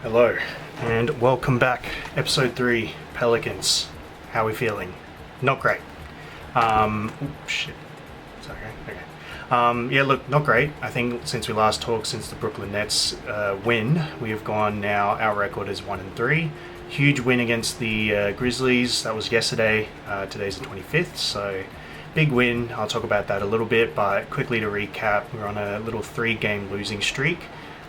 Hello, and welcome back. Episode 3, Pelicans. How are we feeling? Not great. Shit. Sorry, okay. Yeah, look, not great. I think since we last talked, since the Brooklyn Nets win, we have gone now, our record is 1-3. Huge win against the Grizzlies. That was yesterday. Today's the 25th, so big win. I'll talk about that a little bit, but quickly to recap, we're on a little 3-game losing streak.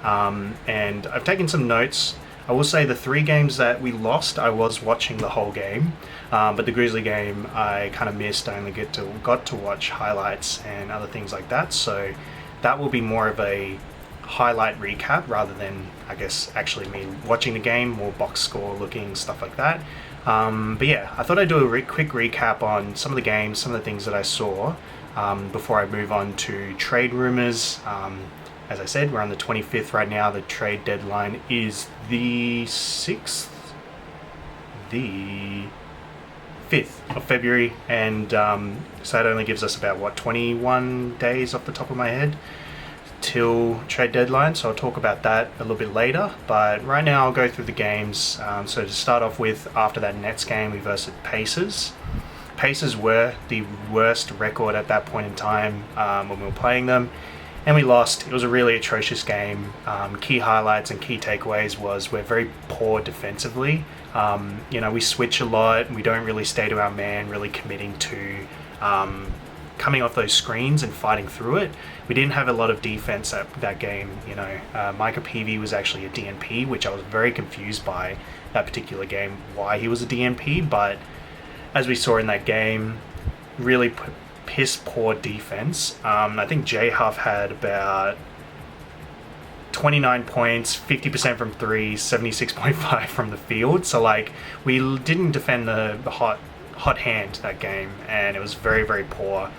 And I've taken some notes. I will say the 3 games that we lost, I was watching the whole game, but the Grizzly game I kind of missed. I only got to watch highlights and other things like that, so that will be more of a highlight recap rather than, I guess, actually me watching the game, more box score looking, stuff like that. But yeah, I thought I'd do a quick recap on some of the games, some of the things that I saw before I move on to trade rumors. As I said, we're on the 25th right now. The trade deadline is the 6th? The 5th of February. And so that only gives us about, 21 days off the top of my head till trade deadline. So I'll talk about that a little bit later. But right now I'll go through the games. So to start off with, after that Nets game, we versus Pacers. Pacers were the worst record at that point in time when we were playing them. And we lost. It was a really atrocious game. Key highlights and key takeaways was we're very poor defensively. We switch a lot. We don't really stay to our man, really committing to coming off those screens and fighting through it. We didn't have a lot of defense at that game. Micah Peavy was actually a DNP, which I was very confused by that particular game, why he was a DNP. But as we saw in that game, really piss poor defense. I think J Huff had about 29 points, 50% from 3, 76.5 from the field. So we didn't defend the hot hand that game, and it was very, very poor.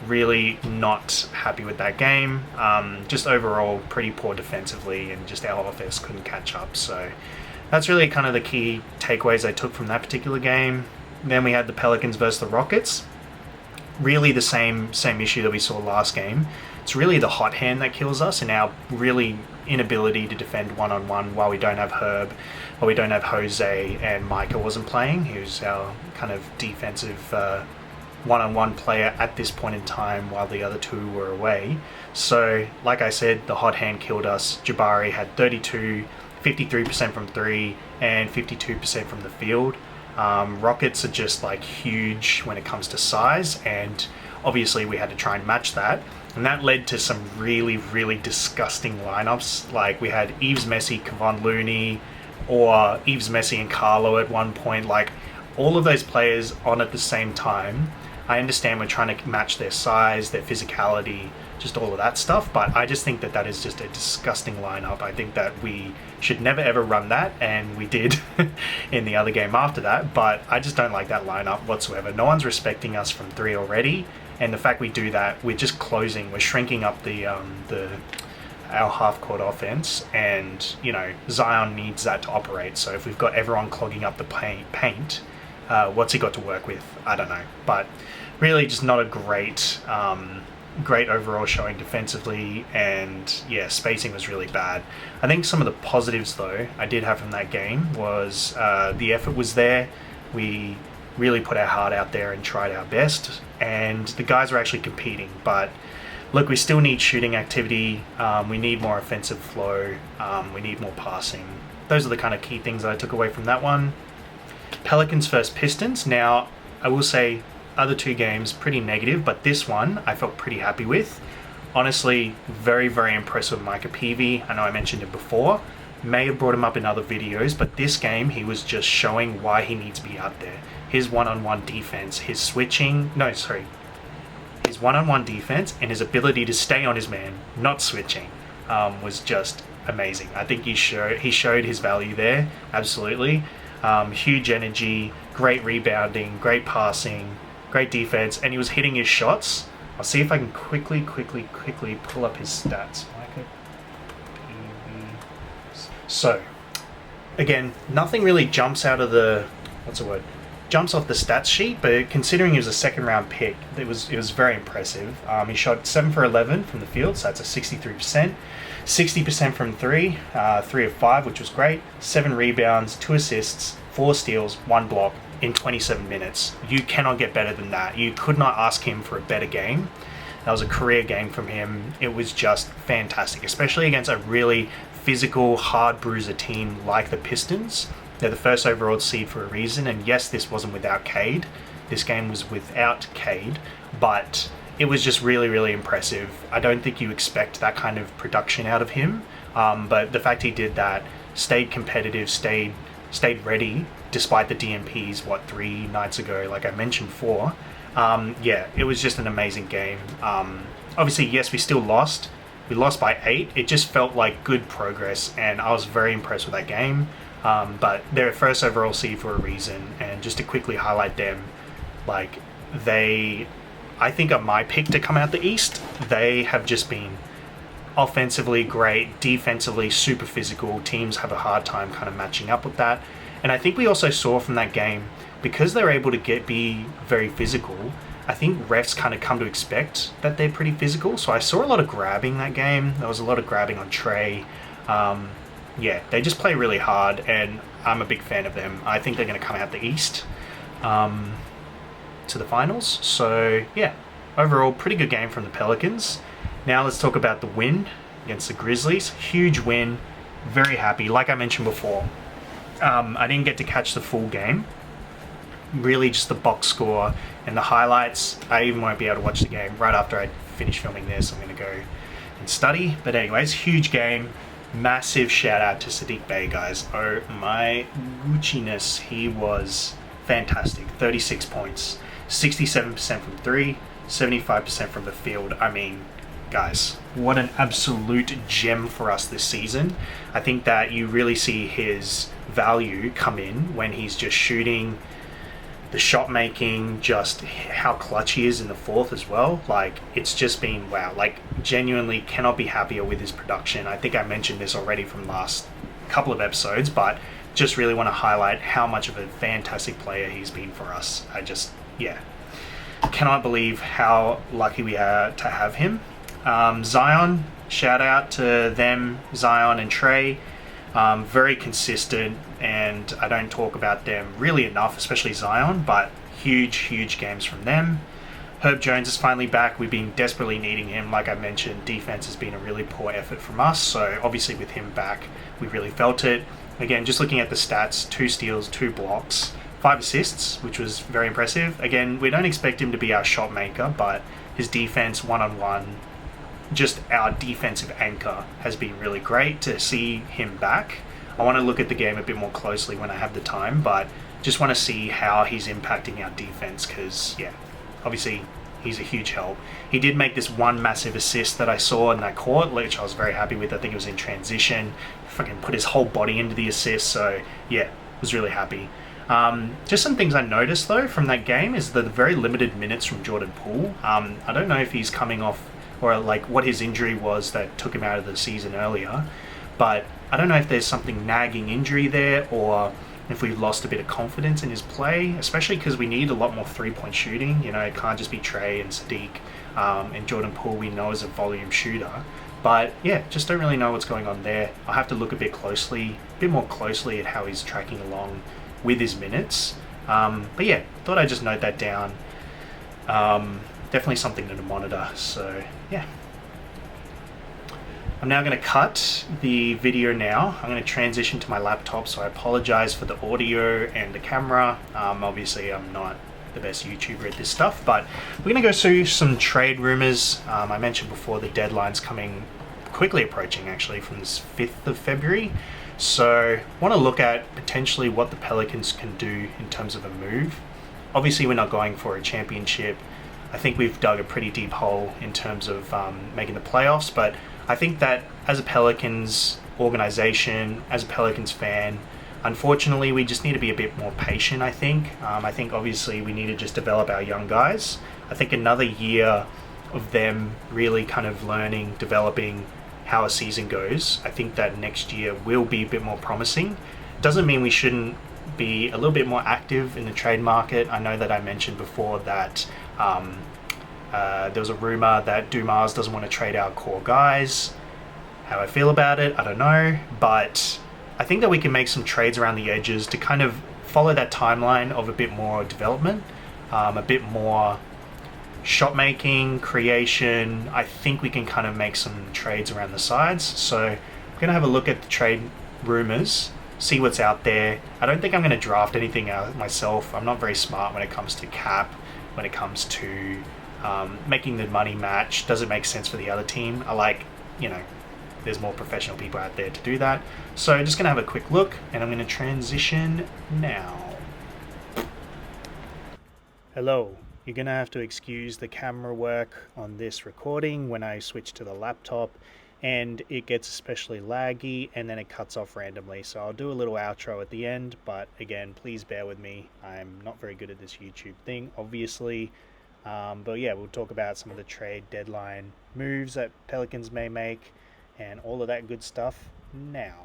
Really not happy with that game. Just overall pretty poor defensively, and just our offense couldn't catch up. So that's really kind of the key takeaways I took from that particular game. Then we had the Pelicans versus the Rockets. Really the same issue that we saw last game. It's really the hot hand that kills us, and our really inability to defend one-on-one while we don't have Herb, while we don't have Jose, and Micah wasn't playing, who's our kind of defensive one-on-one player at this point in time while the other two were away. So like I said, the hot hand killed us. Jabari had 32, 53% from 3 and 52% from the field. Rockets are just huge when it comes to size, and obviously we had to try and match that, and that led to some really, really disgusting lineups. We had Yves Messi, Kevon Looney, or Yves Messi and Carlo at one point, all of those players on at the same time. I understand we're trying to match their size, their physicality, just all of that stuff, but I just think that is just a disgusting lineup. I think that we should never ever run that, and we did in the other game after that, but I just don't like that lineup whatsoever. No one's respecting us from 3 already, and the fact we do that, we're just closing, we're shrinking up our half-court offense, and Zion needs that to operate. So if we've got everyone clogging up the paint, what's he got to work with? I don't know, but really just not a great overall showing defensively, and yeah, spacing was really bad. I think some of the positives though I did have from that game was the effort was there. We really put our heart out there and tried our best, and the guys were actually competing. But look, we still need shooting activity. We need more offensive flow. We need more passing. Those are the kind of key things that I took away from that one. Pelicans versus Pistons. Now, I will say other 2 games pretty negative, but this one I felt pretty happy with. Honestly, very, very impressed with Micah Peavy. I know I mentioned it before. May have brought him up in other videos, but this game he was just showing why he needs to be out there. His one-on-one defense, his one-on-one defense and his ability to stay on his man, not switching, was just amazing. I think he showed his value there, absolutely. Huge energy, great rebounding, great passing, great defense, and he was hitting his shots. I'll see if I can quickly pull up his stats. So, again, nothing really jumps out of jumps off the stats sheet, but considering he was a second-round pick, it was very impressive. He shot 7 for 11 from the field, so that's a 63%. 60% from three, 3 of 5, which was great. 7 rebounds, 2 assists, 4 steals, 1 block in 27 minutes. You cannot get better than that. You could not ask him for a better game. That was a career game from him. It was just fantastic, especially against a really physical, hard bruiser team like the Pistons. They're the first overall seed for a reason, and yes, this wasn't without Cade. This game was without Cade, but it was just really, really impressive. I don't think you expect that kind of production out of him, but the fact he did that, stayed competitive, stayed ready, despite the DNPs, 3 nights ago, like I mentioned before. Yeah, it was just an amazing game. Obviously, yes, we still lost. We lost by 8. It just felt like good progress, and I was very impressed with that game. But they're first overall seed for a reason, and just to quickly highlight them, like, I think are my pick to come out the East. They have just been offensively great, defensively super physical. Teams have a hard time kind of matching up with that. And I think we also saw from that game, because they're able to be very physical, I think refs kind of come to expect that they're pretty physical. So I saw a lot of grabbing that game. There was a lot of grabbing on Trey. Yeah, they just play really hard, and I'm a big fan of them. I think they're going to come out the East to the finals. So yeah, overall pretty good game from the Pelicans. Now let's talk about the win against the Grizzlies. Huge win, very happy. Like I mentioned before, I didn't get to catch the full game, really just the box score and the highlights. I even won't be able to watch the game right after I finish filming this. I'm going to go and study, but anyways, huge game. Massive shout out to Sadiq Bey, guys. Oh my Gucci-ness, he was fantastic. 36 points, 67% from 3, 75% from the field. I mean, guys, what an absolute gem for us this season. I think that you really see his value come in when he's just shooting, the shot making, just how clutch he is in the fourth as well. Like, it's just been wow. Like, genuinely cannot be happier with his production. I think I mentioned this already from last couple of episodes, but just really want to highlight how much of a fantastic player he's been for us. I just, yeah, cannot believe how lucky we are to have him. Zion, shout out to them, Zion and Trey. Very consistent, and I don't talk about them really enough, especially Zion, but huge games from them. Herb Jones is finally back. We've been desperately needing him. Like I mentioned, defense has been a really poor effort from us, so obviously with him back, we really felt it. Again, just looking at the stats, 2 steals, 2 blocks, 5 assists, which was very impressive. Again, we don't expect him to be our shot maker, but his defense one-on-one, just our defensive anchor, has been really great to see him back. I want to look at the game a bit more closely when I have the time, but just want to see how he's impacting our defense, because, yeah, obviously he's a huge help. He did make this one massive assist that I saw in that court, which I was very happy with. I think it was in transition. Fucking put his whole body into the assist, so yeah, was really happy. Just some things I noticed though from that game is the very limited minutes from Jordan Poole. I don't know if he's coming off, or like what his injury was that took him out of the season earlier, but I don't know if there's something nagging injury there, or if we've lost a bit of confidence in his play, especially because we need a lot more 3-point shooting. You know, it can't just be Trey and Sadiq, and Jordan Poole we know is a volume shooter. But yeah, just don't really know what's going on there. I'll have to look a bit more closely at how he's tracking along with his minutes. But yeah, thought I'd just note that down. Definitely something to monitor. So yeah. I'm now going to cut the video now. I'm going to transition to my laptop, so I apologize for the audio and the camera. Obviously, I'm not the best YouTuber at this stuff, but we're going to go through some trade rumors. I mentioned before the deadline's quickly approaching, actually, from this 5th of February. So want to look at potentially what the Pelicans can do in terms of a move. Obviously, we're not going for a championship. I think we've dug a pretty deep hole in terms of making the playoffs, but I think that as a Pelicans organization, as a Pelicans fan, unfortunately, we just need to be a bit more patient, I think. I think obviously we need to just develop our young guys. I think another year of them really kind of learning, developing how a season goes, I think that next year will be a bit more promising. Doesn't mean we shouldn't be a little bit more active in the trade market. I know that I mentioned before that there was a rumor that Dumas doesn't want to trade our core guys. how I feel about it, I don't know, but I think that we can make some trades around the edges to kind of follow that timeline of a bit more development, a bit more shot making, creation. I think we can kind of make some trades around the sides. So I'm going to have a look at the trade rumors, see what's out there. I don't think I'm going to draft anything out myself. I'm not very smart when it comes to cap, when it comes to making the money match. Does it make sense for the other team? I like, there's more professional people out there to do that. So I'm just going to have a quick look, and I'm going to transition now. Hello. You're going to have to excuse the camera work on this recording when I switch to the laptop, and it gets especially laggy and then it cuts off randomly. So I'll do a little outro at the end, but again, please bear with me. I'm not very good at this YouTube thing, obviously. But yeah, we'll talk about some of the trade deadline moves that Pelicans may make and all of that good stuff now.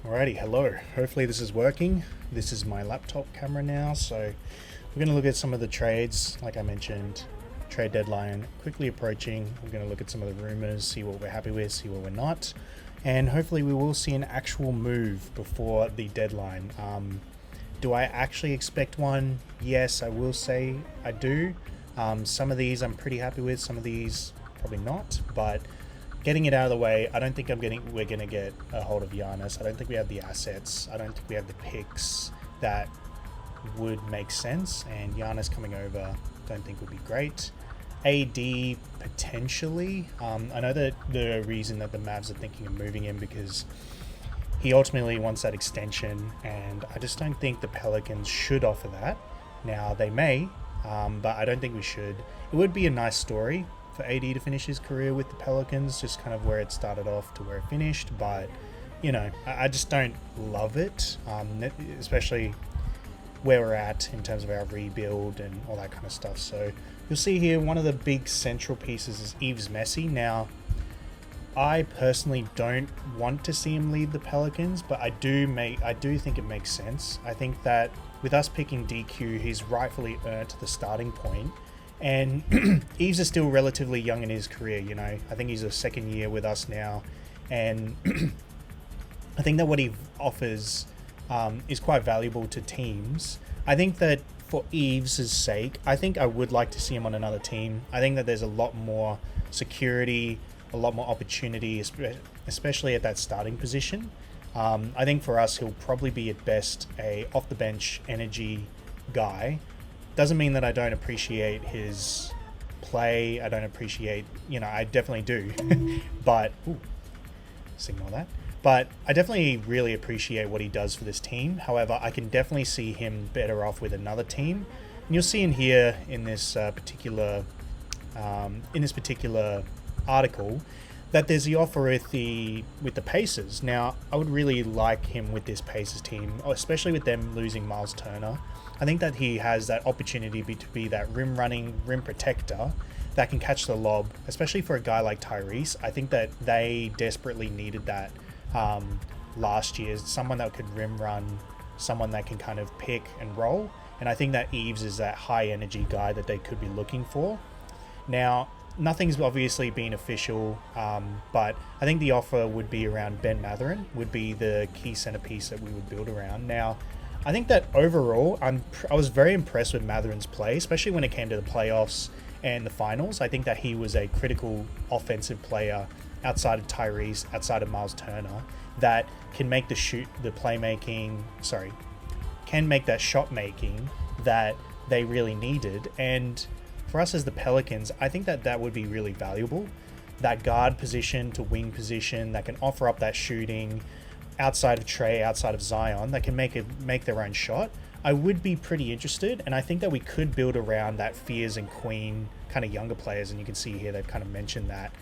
Alrighty, hello. Hopefully this is working. This is my laptop camera now, so we're going to look at some of the trades, like I mentioned, trade deadline quickly approaching. We're going to look at some of the rumors, see what we're happy with, see what we're not, and hopefully we will see an actual move before the deadline. Do I actually expect one? Yes, I will say I do. Some of these I'm pretty happy with, some of these probably not, but getting it out of the way, I don't think we're going to get a hold of Giannis. I don't think we have the assets. I don't think we have the picks that would make sense, and Giannis coming over don't think would be great. AD potentially. I know that the reason that the Mavs are thinking of moving him because he ultimately wants that extension, and I just don't think the Pelicans should offer that. Now they may, but I don't think we should. It would be a nice story for AD to finish his career with the Pelicans, just kind of where it started off to where it finished, but I just don't love it, especially where we're at in terms of our rebuild and all that kind of stuff. So you'll see here one of the big central pieces is Yves Messi. Now, I personally don't want to see him leave the Pelicans, but I do think it makes sense. I think that with us picking DQ, he's rightfully earned the starting point. And Yves is still relatively young in his career, I think he's a second year with us now. And I think that what he offers is quite valuable to teams. I think that for Yves' sake, I think I would like to see him on another team. I think that there's a lot more security, a lot more opportunity, especially at that starting position. I think for us, he'll probably be at best a off-the-bench energy guy. Doesn't mean that I don't appreciate his play. I don't appreciate, I definitely do. But, signal that. But I definitely really appreciate what he does for this team. However, I can definitely see him better off with another team. And you'll see in here in this particular article that there's the offer with the Pacers. Now, I would really like him with this Pacers team, especially with them losing Miles Turner. I think that he has that opportunity to be that rim protector that can catch the lob, especially for a guy like Tyrese. I think that they desperately needed that last year, someone that could rim run, someone that can kind of pick and roll, and I think that Yves is that high energy guy that they could be looking for. Now, nothing's obviously been official, but I think the offer would be around Ben Mathurin, would be the key centerpiece that we would build around. Now, I think that overall, I was very impressed with Mathurin's play, especially when it came to the playoffs and the finals. I think that he was a critical offensive player outside of Tyrese, outside of Miles Turner, that can make can make that shot making that they really needed. And for us as the Pelicans, I think that would be really valuable. That guard position to wing position that can offer up that shooting outside of Trey, outside of Zion, that can make their own shot. I would be pretty interested, and I think that we could build around that Fears and Queen kind of younger players, and you can see here they've kind of mentioned that.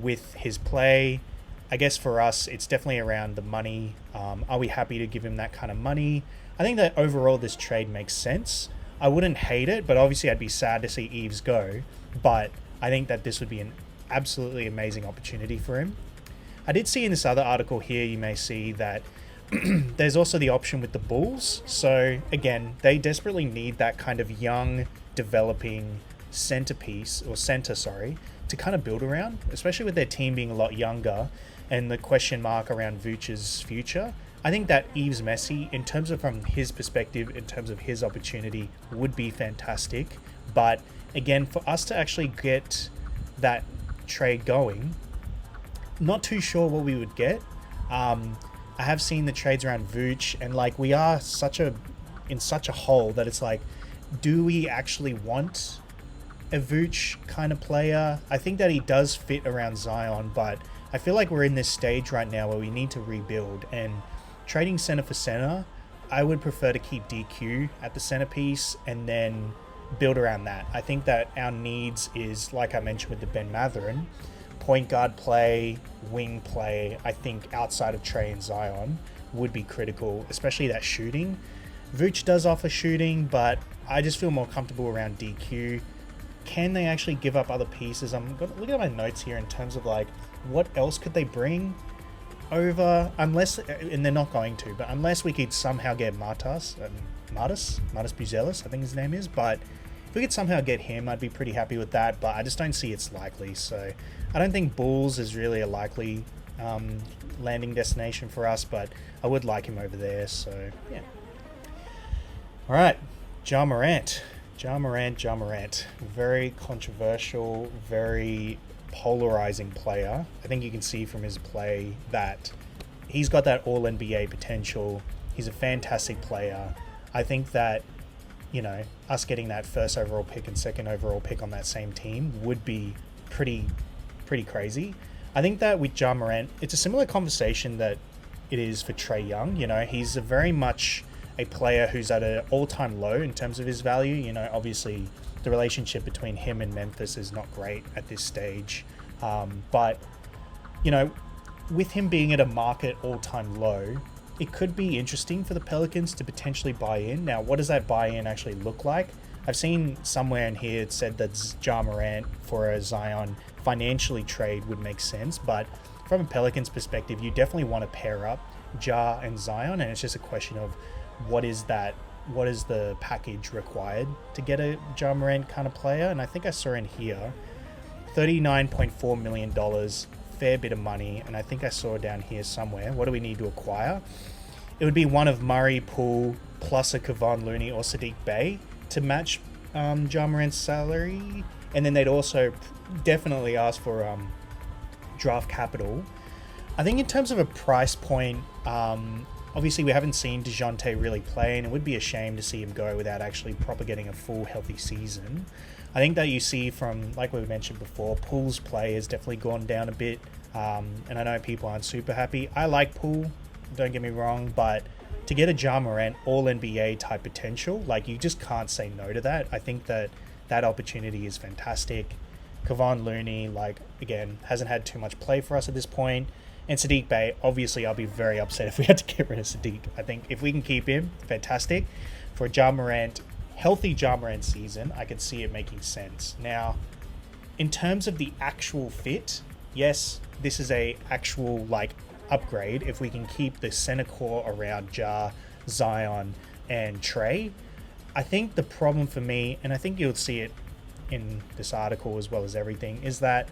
With his play, I guess for us, it's definitely around the money. Are we happy to give him that kind of money? I think that overall this trade makes sense. I wouldn't hate it, but obviously I'd be sad to see Yves go. But I think that this would be an absolutely amazing opportunity for him. I did see in this other article here, you may see that there's also the option with the Bulls. So again, they desperately need that kind of young, developing center to kind of build around, especially with their team being a lot younger and the question mark around Vooch's future. I think that Yves Messi, in terms of from his perspective, in terms of his opportunity, would be fantastic. But again, for us to actually get that trade going, not too sure what we would get. I have seen the trades around Vooch, and like we are in such a hole that it's like, do we actually want a Vooch kind of player? I think that he does fit around Zion, but I feel like we're in this stage right now where we need to rebuild, and trading center for center, I would prefer to keep DQ at the centerpiece and then build around that. I think that our needs is, like I mentioned with the Ben Mathurin, point guard play, wing play. I think outside of Trey and Zion would be critical, especially that shooting. Vooch does offer shooting, but I just feel more comfortable around DQ. Can they actually give up other pieces? I'm going to look at my notes here in terms of like, what else could they bring over? Unless, and they're not going to, but unless we could somehow get Martas Buzelis, I think his name is. But if we could somehow get him, I'd be pretty happy with that. But I just don't see it's likely. So I don't think Bulls is really a likely landing destination for us, but I would like him over there. So yeah. All right, Ja Morant. Very controversial, very polarizing player. I think you can see from his play that he's got that all NBA potential. He's a fantastic player. I think that, you know, us getting that first overall pick and second overall pick on that same team would be pretty crazy. I think that with Ja Morant, it's a similar conversation that it is for Trae Young. You know, he's a very much a player who's at an all-time low in terms of his value. You know, obviously the relationship between him and Memphis is not great at this stage. But, you know, with him being at a market all-time low, it could be interesting for the Pelicans to potentially buy in. Now, what does that buy-in actually look like? I've seen somewhere in here it said that Ja Morant for a Zion financially trade would make sense, but from a Pelicans perspective, you definitely want to pair up Ja and Zion, and it's just a question of what is the package required to get a Ja Morant kind of player. And I think I saw in here $39.4 million, fair bit of money, and I think I saw down here somewhere, what do we need to acquire? It would be one of Murray, Poole, plus a Kevon Looney or Sadiq Bey to match Ja Morant's salary, and then they'd also definitely ask for draft capital. I think in terms of a price point, obviously we haven't seen DeJounte really play, and it would be a shame to see him go without actually proper getting a full healthy season. I think that you see from, like we mentioned before, Poole's play has definitely gone down a bit, and I know people aren't super happy. I like Poole, don't get me wrong, but to get a Ja Morant all-NBA type potential, like you just can't say no to that. I think that that opportunity is fantastic. Kevon Looney, like, again, hasn't had too much play for us at this point. And Sadiq Bey, obviously I'll be very upset if we had to get rid of Sadiq. I think if we can keep him, fantastic. For a Ja Morant, healthy Ja Morant season, I could see it making sense. Now, in terms of the actual fit, yes, this is a actual like upgrade if we can keep the center core around Ja, Zion, and Trey. I think the problem for me, and I think you'll see it in this article as well as everything, is that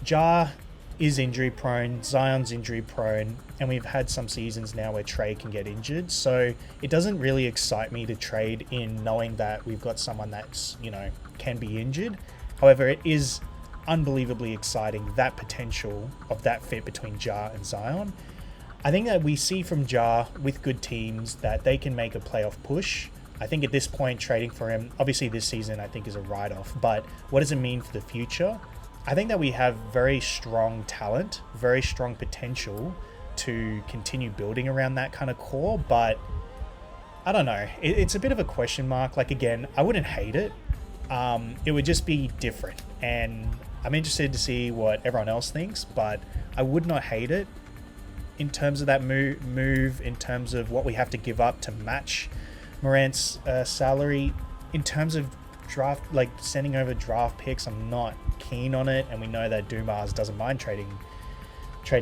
Ja is injury prone, Zion's injury prone, and we've had some seasons now where Trey can get injured. So it doesn't really excite me to trade in knowing that we've got someone that's, you know, can be injured. However, it is unbelievably exciting, that potential of that fit between Ja and Zion. I think that we see from Ja with good teams that they can make a playoff push. I think at this point, trading for him, obviously this season I think is a write-off, but what does it mean for the future? I think that we have very strong talent, very strong potential to continue building around that kind of core, but I don't know. It's a bit of a question mark. Like, again, I wouldn't hate it. It would just be different, and I'm interested to see what everyone else thinks, but I would not hate it in terms of that move, in terms of what we have to give up to match Morant's salary. In terms of draft, like sending over draft picks, I'm not keen on it, and we know that Dumas doesn't mind trading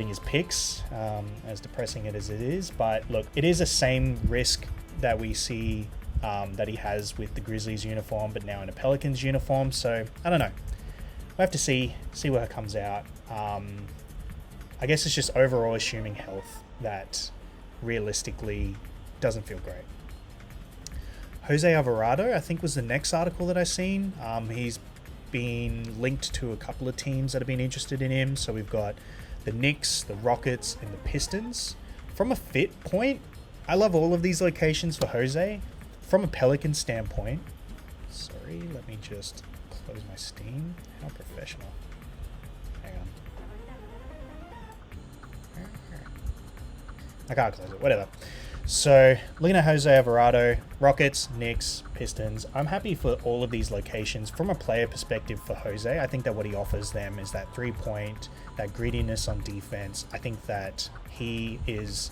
his picks, as depressing it as it is. But look, it is the same risk that we see that he has with the Grizzlies uniform, but now in a Pelicans uniform. So I don't know. have to see what comes out. I guess it's just overall assuming health that realistically doesn't feel great. Jose Alvarado, I think, was the next article that I seen. He's been linked to a couple of teams that have been interested in him. So we've got the Knicks, the Rockets, and the Pistons. From a fit point, I love all of these locations for Jose. From a Pelican standpoint, sorry, let me just close my Steam. How professional. Hang on. I can't close it, whatever. So, looking at Jose Alvarado, Rockets, Knicks, Pistons, I'm happy for all of these locations. From a player perspective for Jose, I think that what he offers them is that 3-point, that grittiness on defense. I think that he is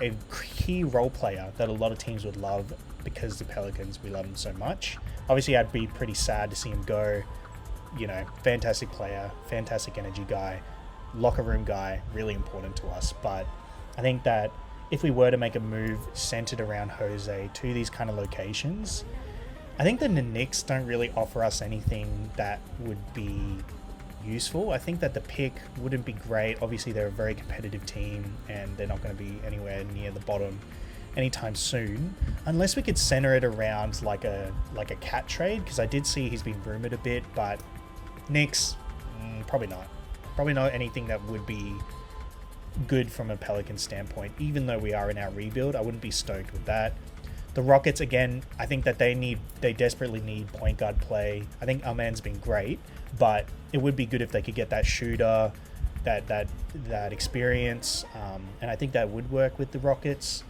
a key role player that a lot of teams would love because the Pelicans, we love him so much. Obviously, I'd be pretty sad to see him go. You know, fantastic player, fantastic energy guy, locker room guy, really important to us. But I think that if we were to make a move centered around Jose to these kind of locations, I think that the Knicks don't really offer us anything that would be useful. I think that the pick wouldn't be great. Obviously, they're a very competitive team and they're not going to be anywhere near the bottom anytime soon, unless we could center it around like a cat trade, because I did see he's been rumored a bit, but Knicks, probably not anything that would be good from a Pelican standpoint. Even though we are in our rebuild, I wouldn't be stoked with that. The Rockets, again, I think that they desperately need point guard play. I think Arman's been great, but it would be good if they could get that shooter, that experience, and I think that would work with the Rockets.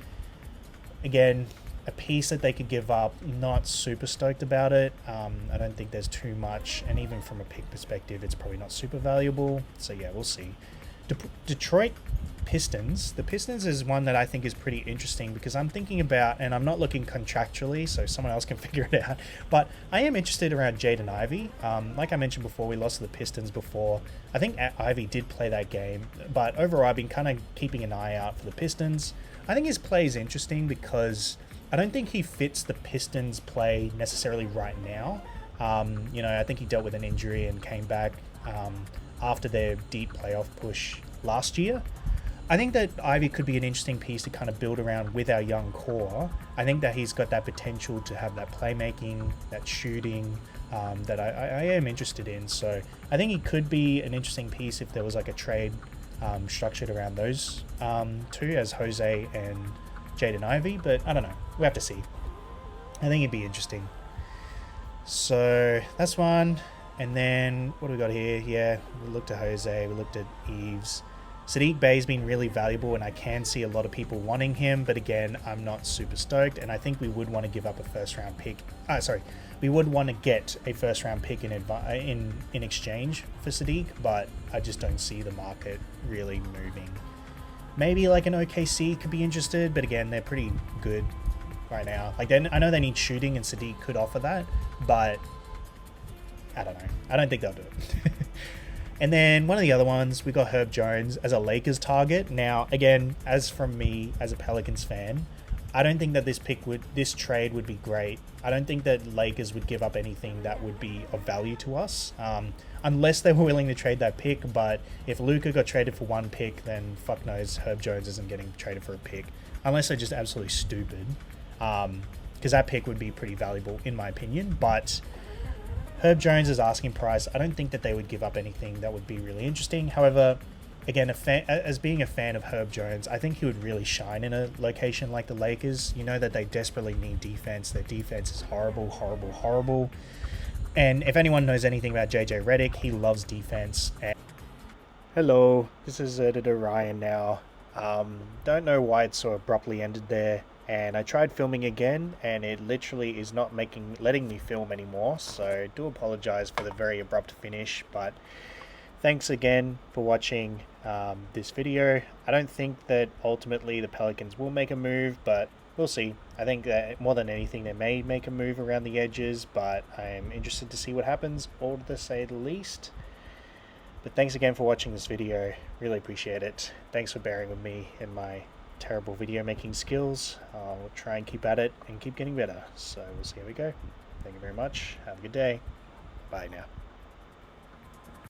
Again, a piece that they could give up, not super stoked about it. I don't think there's too much, and even from a pick perspective, it's probably not super valuable. So yeah, we'll see. Detroit Pistons. The Pistons is one that I think is pretty interesting because I'm thinking about, and I'm not looking contractually, so someone else can figure it out, but I am interested around Jaden Ivey. Like I mentioned before, we lost to the Pistons before. I think Ivey did play that game, but overall I've been kind of keeping an eye out for the Pistons. I think his play is interesting because I don't think he fits the Pistons play necessarily right now. I think he dealt with an injury and came back after their deep playoff push last year. I think that Ivy could be an interesting piece to kind of build around with our young core. I think that he's got that potential to have that playmaking, that shooting, that I am interested in. So I think he could be an interesting piece if there was like a trade structured around those two, as Jose and Jaden Ivey. But I don't know. We have to see. I think it'd be interesting. So that's one. And then what do we got here? Yeah, we looked at Jose, we looked at Eves. Sadiq Bey's been really valuable, and I can see a lot of people wanting him, but again, I'm not super stoked, and I think we would want to give up a first-round pick. We would want to get a first-round pick in exchange for Sadiq, but I just don't see the market really moving. Maybe like an OKC could be interested, but again, they're pretty good right now. Like, I know they need shooting, and Sadiq could offer that, but I don't know. I don't think they'll do it. And then one of the other ones, we got Herb Jones as a Lakers target. Now, again, as from me, as a Pelicans fan, I don't think that this trade would be great. I don't think that Lakers would give up anything that would be of value to us, unless they were willing to trade that pick. But if Luka got traded for one pick, then fuck knows Herb Jones isn't getting traded for a pick, unless they're just absolutely stupid, because that pick would be pretty valuable in my opinion. But Herb Jones is asking price. I don't think that they would give up anything that would be really interesting. However, again, as being a fan of Herb Jones, I think he would really shine in a location like the Lakers. You know that they desperately need defense. Their defense is horrible, horrible, horrible. And if anyone knows anything about JJ Redick, he loves defense. Hello, this is editor Ryan now. Don't know why it so abruptly ended there. And I tried filming again, and it literally is not letting me film anymore. So do apologize for the very abrupt finish, but thanks again for watching this video. I don't think that ultimately the Pelicans will make a move, but we'll see. I think that more than anything, they may make a move around the edges, but I'm interested to see what happens, all to say the least. But thanks again for watching this video. Really appreciate it. Thanks for bearing with me and my terrible video making skills. We'll try and keep at it and keep getting better. So we'll see how we go. Thank you very much. Have a good day. Bye now.